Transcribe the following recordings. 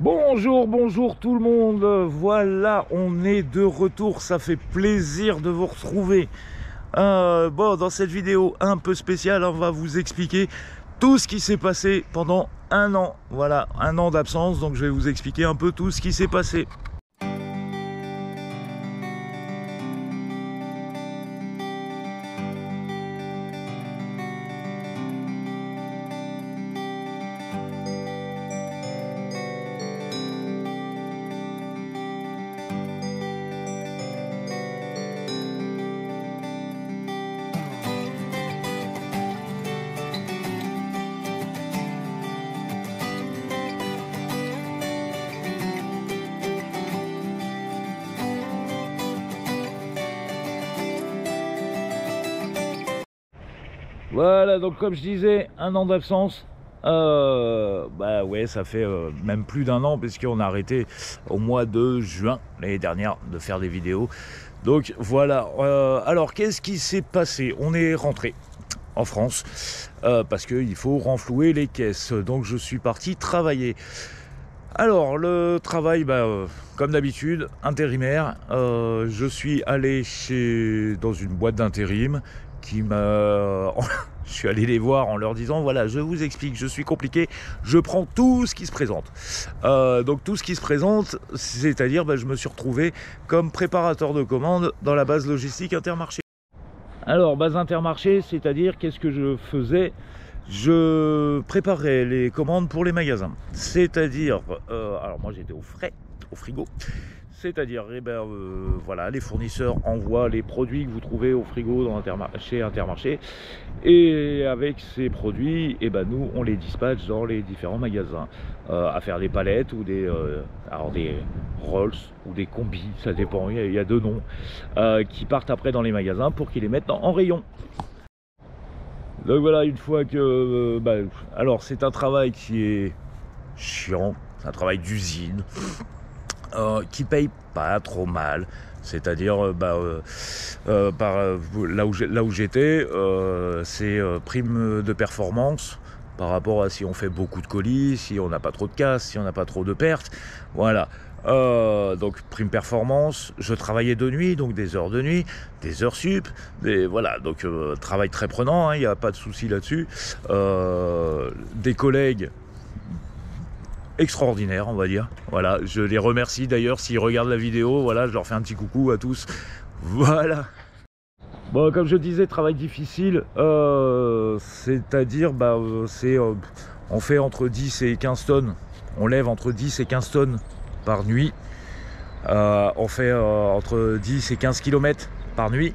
Bonjour, bonjour tout le monde. Voilà, on est de retour. Ça fait plaisir de vous retrouver. Bon, dans cette vidéo un peu spéciale, on va vous expliquer tout ce qui s'est passé pendant un an. Voilà, un an d'absence. Donc je vais vous expliquer un peu tout ce qui s'est passé. Voilà, donc comme je disais, un an d'absence. Bah ouais, ça fait même plus d'un an puisqu'on a arrêté au mois de juin l'année dernière de faire des vidéos. Donc voilà, alors qu'est-ce qui s'est passé? On est rentré en France parce qu'il faut renflouer les caisses. Donc je suis parti travailler. Alors le travail, comme d'habitude, intérimaire. Je suis allé dans une boîte d'intérim qui m'a... Je suis allé les voir en leur disant, voilà, je vous explique, je suis compliqué, je prends tout ce qui se présente. Donc tout ce qui se présente, c'est-à-dire je me suis retrouvé comme préparateur de commandes dans la base logistique Intermarché. Alors base Intermarché, c'est-à-dire qu'est-ce que je faisais? Je préparais les commandes pour les magasins. C'est-à-dire, alors moi j'étais au frais, au frigo. C'est-à-dire, voilà, les fournisseurs envoient les produits que vous trouvez au frigo chez Intermarché. Et avec ces produits, nous, on les dispatche dans les différents magasins. À faire des palettes ou des rolls ou des combis, ça dépend, il y a deux noms, qui partent après dans les magasins pour qu'ils les mettent en rayon. Donc voilà, une fois que... alors c'est un travail qui est chiant, c'est un travail d'usine. Qui paye pas trop mal, c'est-à-dire là où j'étais, c'est prime de performance par rapport à si on fait beaucoup de colis, si on n'a pas trop de casse, si on n'a pas trop de pertes, voilà. Donc prime performance, je travaillais de nuit, donc des heures de nuit, des heures sup, voilà, donc travail très prenant, il n'y a pas de souci là-dessus. Des collègues extraordinaire, on va dire. Voilà, je les remercie d'ailleurs s'ils regardent la vidéo. Voilà, je leur fais un petit coucou à tous. Voilà. Bon, comme je disais, travail difficile, c'est-à-dire, on fait entre 10 et 15 tonnes. On lève entre 10 et 15 tonnes par nuit. On fait entre 10 et 15 km par nuit.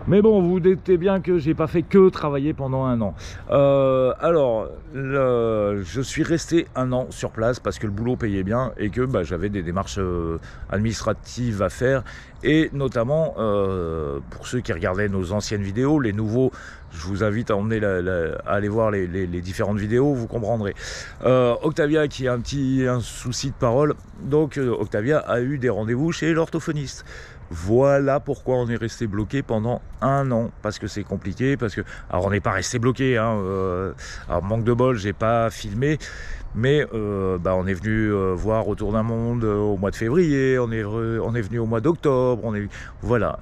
Mais bon, vous doutez bien que j'ai pas fait que travailler pendant un an. Je suis resté un an sur place parce que le boulot payait bien et que j'avais des démarches administratives à faire. Et notamment, pour ceux qui regardaient nos anciennes vidéos, les nouveaux, je vous invite à aller voir les différentes vidéos, vous comprendrez. Octavia qui a un souci de parole, donc Octavia a eu des rendez-vous chez l'orthophoniste. Voilà pourquoi on est resté bloqué pendant un an, parce que c'est compliqué, alors on n'est pas resté bloqué, alors manque de bol, j'ai pas filmé, mais on est venu voir Autour d'un monde au mois de février, on est venu au mois d'octobre, voilà,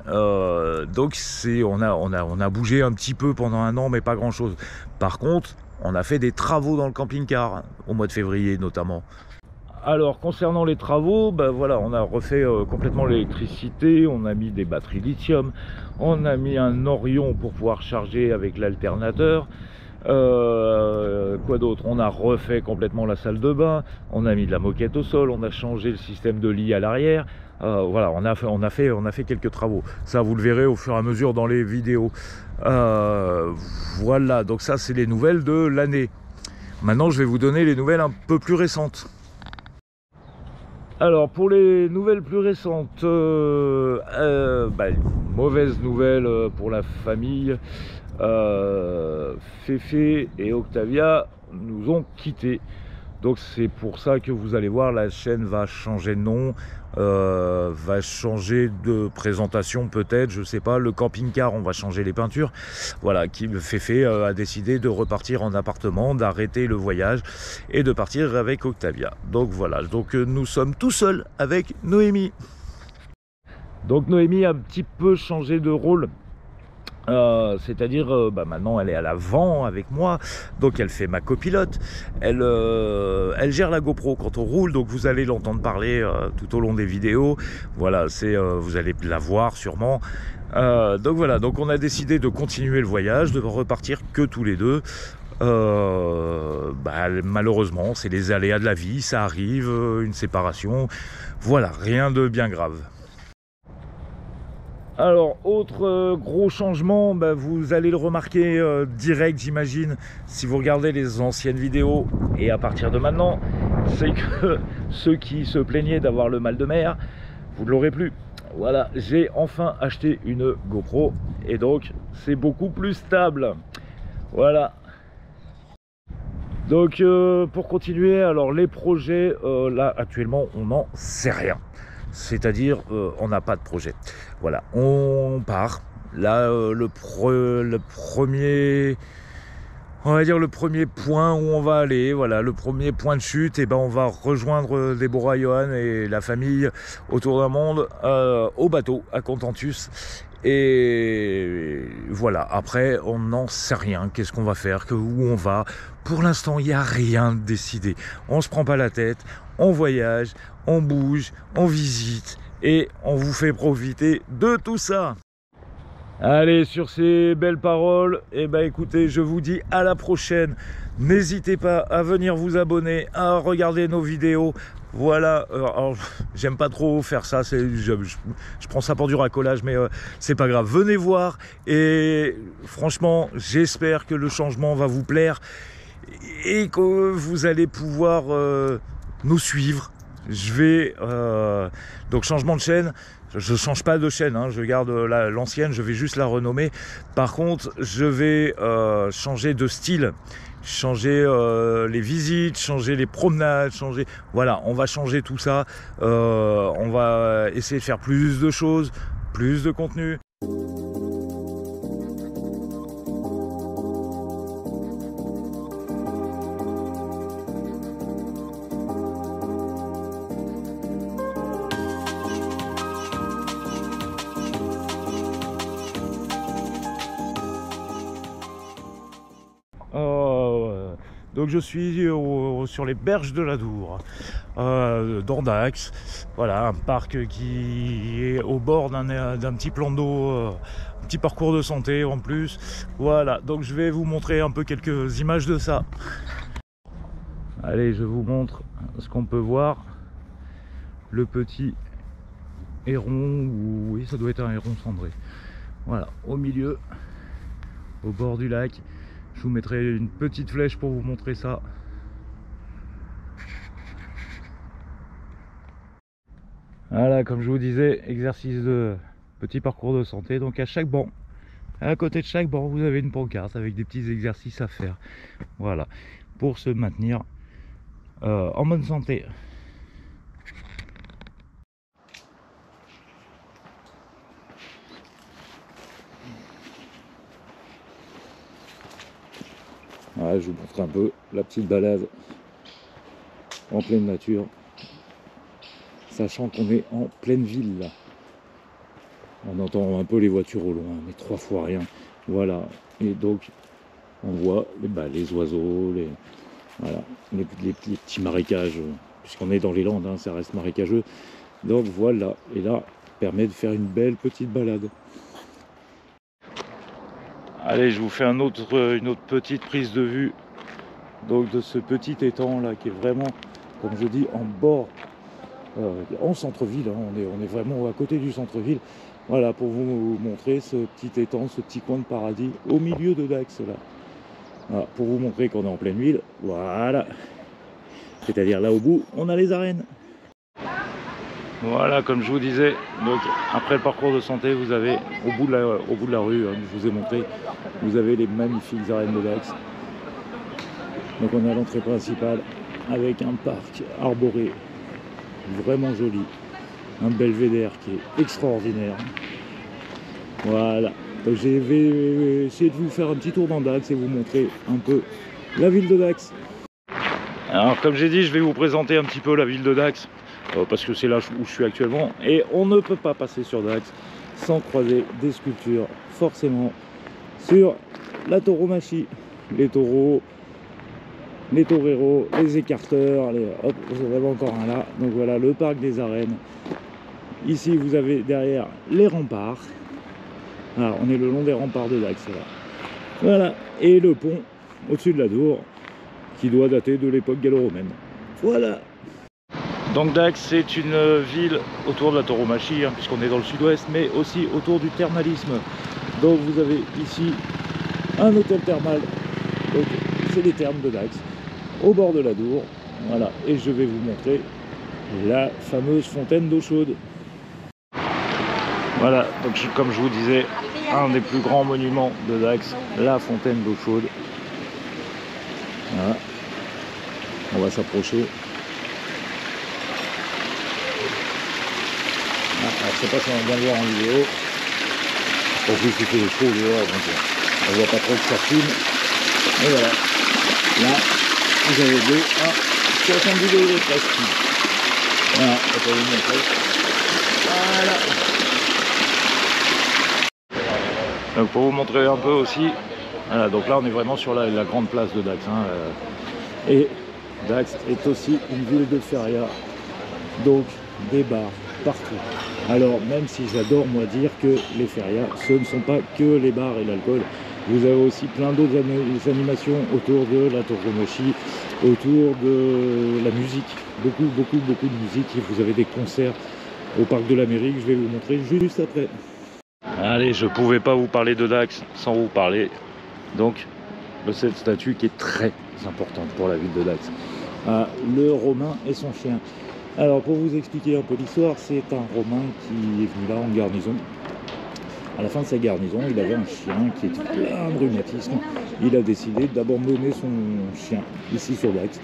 donc on a bougé un petit peu pendant un an, mais pas grand chose. Par contre, on a fait des travaux dans le camping-car au mois de février notamment. Alors concernant les travaux, on a refait complètement l'électricité, on a mis des batteries lithium, on a mis un Orion pour pouvoir charger avec l'alternateur. Quoi d'autre? On a refait complètement la salle de bain, on a mis de la moquette au sol, on a changé le système de lit à l'arrière. Voilà, on a fait quelques travaux. Ça, vous le verrez au fur et à mesure dans les vidéos. Voilà, donc ça c'est les nouvelles de l'année. Maintenant, je vais vous donner les nouvelles un peu plus récentes. Alors pour les nouvelles plus récentes, mauvaise nouvelle pour la famille, Féfé et Octavia nous ont quittés. Donc c'est pour ça que vous allez voir, la chaîne va changer de nom, va changer de présentation peut-être, je sais pas. Le camping-car, on va changer les peintures. Voilà, qui Féfé a décidé de repartir en appartement, d'arrêter le voyage et de partir avec Octavia. Donc voilà, donc nous sommes tout seuls avec Noémie. Donc Noémie a un petit peu changé de rôle. C'est-à-dire maintenant elle est à l'avant avec moi, donc elle fait ma copilote, elle gère la GoPro quand on roule, donc vous allez l'entendre parler tout au long des vidéos. Voilà, vous allez la voir sûrement. Donc voilà, donc on a décidé de continuer le voyage, de repartir que tous les deux. Malheureusement c'est les aléas de la vie, ça arrive, une séparation, voilà, rien de bien grave. Alors, autre gros changement, vous allez le remarquer direct, j'imagine, si vous regardez les anciennes vidéos, et à partir de maintenant, c'est que ceux qui se plaignaient d'avoir le mal de mer, vous ne l'aurez plus. Voilà, j'ai enfin acheté une GoPro, et donc c'est beaucoup plus stable. Voilà. Donc pour continuer, alors les projets, là actuellement on n'en sait rien. C'est-à-dire on n'a pas de projet. Voilà, on part. Là le premier, on va dire le premier point où on va aller, voilà, le premier point de chute, et on va rejoindre Déborah, Johan et la famille autour d'un monde au bateau à Contentus. Et voilà, après on n'en sait rien, qu'est-ce qu'on va faire, où on va. Pour l'instant il n'y a rien de décidé, on se prend pas la tête, on voyage, on bouge, on visite et on vous fait profiter de tout ça. Allez, sur ces belles paroles, écoutez, je vous dis à la prochaine. N'hésitez pas à venir vous abonner, à regarder nos vidéos. Voilà, alors j'aime pas trop faire ça, je prends ça pour du racolage, mais c'est pas grave. Venez voir et franchement, j'espère que le changement va vous plaire et que vous allez pouvoir nous suivre. Je vais donc changement de chaîne. Je change pas de chaîne, hein, je garde l'ancienne, je vais juste la renommer. Par contre, je vais changer de style, changer les visites, changer les promenades, changer. Voilà, on va changer tout ça. On va essayer de faire plus de choses, plus de contenu. Donc je suis sur les berges de l'Adour, d'Ordax. Voilà, un parc qui est au bord d'un petit plan d'eau, un petit parcours de santé en plus. Voilà, donc je vais vous montrer un peu quelques images de ça. Allez, je vous montre ce qu'on peut voir. Le petit héron, oui, ça doit être un héron cendré. Voilà, au milieu, au bord du lac. Je vous mettrai une petite flèche pour vous montrer ça. Voilà, comme je vous disais, exercice de petit parcours de santé. Donc à chaque banc, à côté de chaque banc, vous avez une pancarte avec des petits exercices à faire. Voilà, pour se maintenir en bonne santé. Voilà, je vous montre un peu la petite balade en pleine nature, sachant qu'on est en pleine ville là. On entend un peu les voitures au loin, mais 3 fois rien. Voilà, et donc on voit les oiseaux, les petits marécages, puisqu'on est dans les Landes, hein, ça reste marécageux. Donc voilà, et là permet de faire une belle petite balade. Allez, je vous fais une autre petite prise de vue donc de ce petit étang là qui est vraiment, comme je dis, en bord, en centre-ville, hein, on est vraiment à côté du centre-ville. Voilà, pour vous montrer ce petit étang, ce petit coin de paradis au milieu de Dax là. Voilà, pour vous montrer qu'on est en pleine ville. Voilà, c'est-à-dire là au bout, on a les arènes. Voilà, comme je vous disais, donc après le parcours de santé, vous avez au bout de la rue, hein, je vous ai montré, vous avez les magnifiques arènes de Dax. Donc on est à l'entrée principale. avec un parc arboré vraiment joli, un belvédère qui est extraordinaire. Voilà, donc je vais essayer de vous faire un petit tour dans Dax et vous montrer un peu la ville de Dax. Alors comme j'ai dit, je vais vous présenter un petit peu la ville de Dax, parce que c'est là où je suis actuellement, et on ne peut pas passer sur Dax sans croiser des sculptures, forcément, sur la tauromachie, les taureaux, les toreros, les écarteurs, hop, vous en avez encore un là, donc voilà, le parc des arènes. Ici vous avez derrière les remparts. Alors, on est le long des remparts de Dax là. Voilà, et le pont au-dessus de la Dour qui doit dater de l'époque gallo-romaine. Voilà. Donc Dax, c'est une ville autour de la tauromachie, hein, puisqu'on est dans le sud-ouest, mais aussi autour du thermalisme. Donc vous avez ici un hôtel thermal, donc c'est les thermes de Dax, au bord de la Dour. Voilà, et je vais vous montrer la fameuse fontaine d'eau chaude. Voilà, donc comme je vous disais, un des plus grands monuments de Dax, la fontaine d'eau chaude. Voilà, on va s'approcher. Alors, je sais pas si on va bien le voir en vidéo. En plus, il fait chaud dehors, donc on voit pas trop que ça filme. Et voilà, là, vous avez de l'eau à 70 degrés presque. Voilà, on peut vous montrer. Voilà. Donc pour vous montrer un peu aussi, voilà, donc là on est vraiment sur la grande place de Dax, hein, et Dax est aussi une ville de feria, donc des bars partout. Alors même si j'adore moi dire que les ferias ce ne sont pas que les bars et l'alcool, vous avez aussi plein d'autres animations autour de la tauromachie, autour de la musique, beaucoup de musique, et vous avez des concerts au parc de la mairie que je vais vous montrer juste après. Allez, je pouvais pas vous parler de Dax sans vous parler donc de cette statue qui est très importante pour la ville de Dax. Le Romain et son chien. Alors pour vous expliquer un peu l'histoire, c'est un Romain qui est venu là en garnison. À la fin de sa garnison, il avait un chien qui était plein de rhumatisme. Il a décidé d'abandonner son chien ici sur Dax.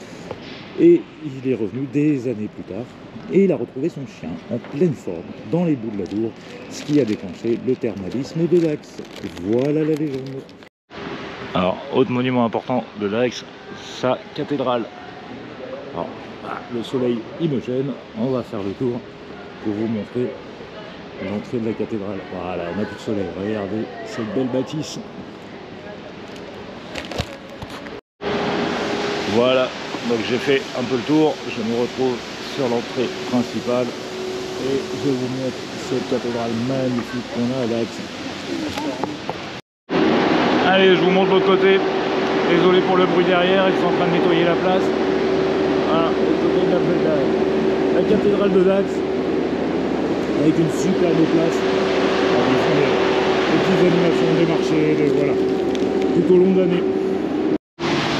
Et il est revenu des années plus tard et il a retrouvé son chien en pleine forme dans les bouts de la Dour, ce qui a déclenché le thermalisme de Dax. Voilà la légende. Alors, autre monument important de Dax, sa cathédrale. Alors, le soleil il me gêne, on va faire le tour pour vous montrer l'entrée de la cathédrale. Voilà, on n'a plus de soleil, regardez cette belle bâtisse. Voilà. Donc j'ai fait un peu le tour, je me retrouve sur l'entrée principale et je vous montre cette cathédrale magnifique qu'on a à Dax. Allez, je vous montre l'autre côté. Désolé pour le bruit derrière, ils sont en train de nettoyer la place. Voilà, l'autre côté de la cathédrale de Dax, avec une superbe place. Alors, ils font des petites animations, des marchés, voilà, tout au long de l'année.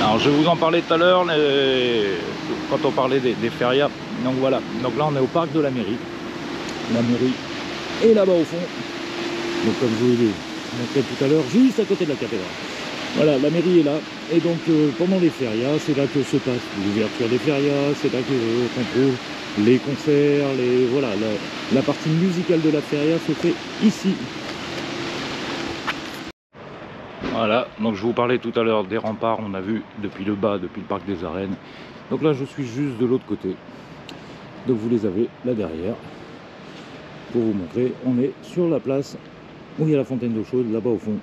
Alors je vous en parlais tout à l'heure quand on parlait des ferias. Donc voilà, donc là on est au parc de la mairie. La mairie est là-bas au fond. Donc comme je vous l'ai montré tout à l'heure, juste à côté de la cathédrale. Voilà, la mairie est là. Et donc pendant les ferias, c'est là que se passe l'ouverture des ferias, c'est là qu'on trouve les concerts, voilà, la partie musicale de la feria se fait ici. Voilà, donc je vous parlais tout à l'heure des remparts, on a vu depuis le bas, depuis le parc des arènes. Donc là je suis juste de l'autre côté. Donc vous les avez là derrière. Pour vous montrer, on est sur la place où il y a la fontaine d'eau chaude, là-bas au fond.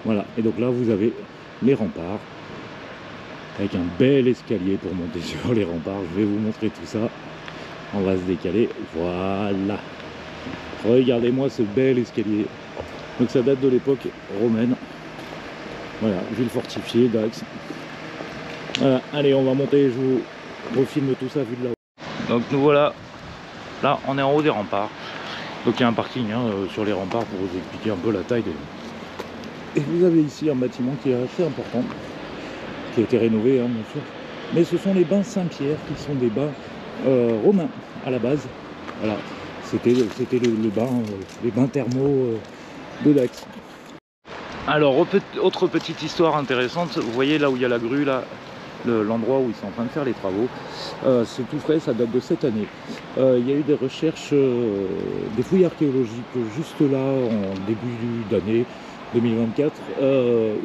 Voilà, et donc là vous avez les remparts, avec un bel escalier pour monter sur les remparts. Je vais vous montrer tout ça. On va se décaler, voilà. Regardez-moi ce bel escalier. Donc ça date de l'époque romaine. Voilà, ville fortifiée, Dax. Voilà, allez, on va monter, je vous refilme tout ça vu de là-haut. Donc nous voilà, là on est en haut des remparts. Donc il y a un parking sur les remparts pour vous expliquer un peu la taille des... Et vous avez ici un bâtiment qui est assez important, qui a été rénové, bien sûr. Mais ce sont les bains Saint-Pierre, qui sont des bains romains à la base. Voilà, c'était le bain, les bains thermaux de Dax. Alors, autre petite histoire intéressante, vous voyez là où il y a la grue, là, l'endroit où ils sont en train de faire les travaux. C'est tout frais, ça date de cette année. Il y a eu des recherches, des fouilles archéologiques juste là en début d'année 2024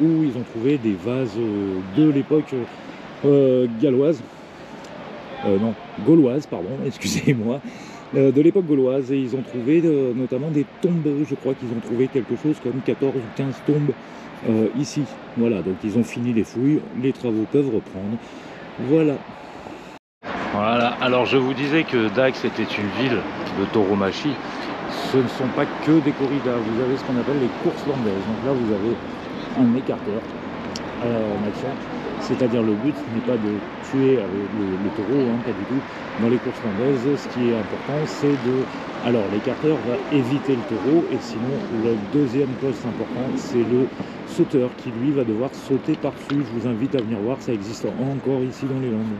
où ils ont trouvé des vases de l'époque galloise, non, gauloise, pardon, excusez-moi, de l'époque gauloise, et ils ont trouvé notamment des tombes, je crois qu'ils ont trouvé quelque chose comme 14 ou 15 tombes ici. Voilà, donc ils ont fini les fouilles, les travaux peuvent reprendre. Voilà. Voilà, alors je vous disais que Dax était une ville de tauromachie. Ce ne sont pas que des corridas, vous avez ce qu'on appelle les courses landaises. Donc là vous avez un écarteur en action, c'est-à-dire le but n'est pas de tuer avec le taureau, hein, pas du tout. Dans les courses landaises, ce qui est important, c'est de... Alors l'écarteur va éviter le taureau, et sinon le deuxième poste important, c'est le sauteur qui lui va devoir sauter par-dessus. Je vous invite à venir voir, ça existe encore ici dans les Landes.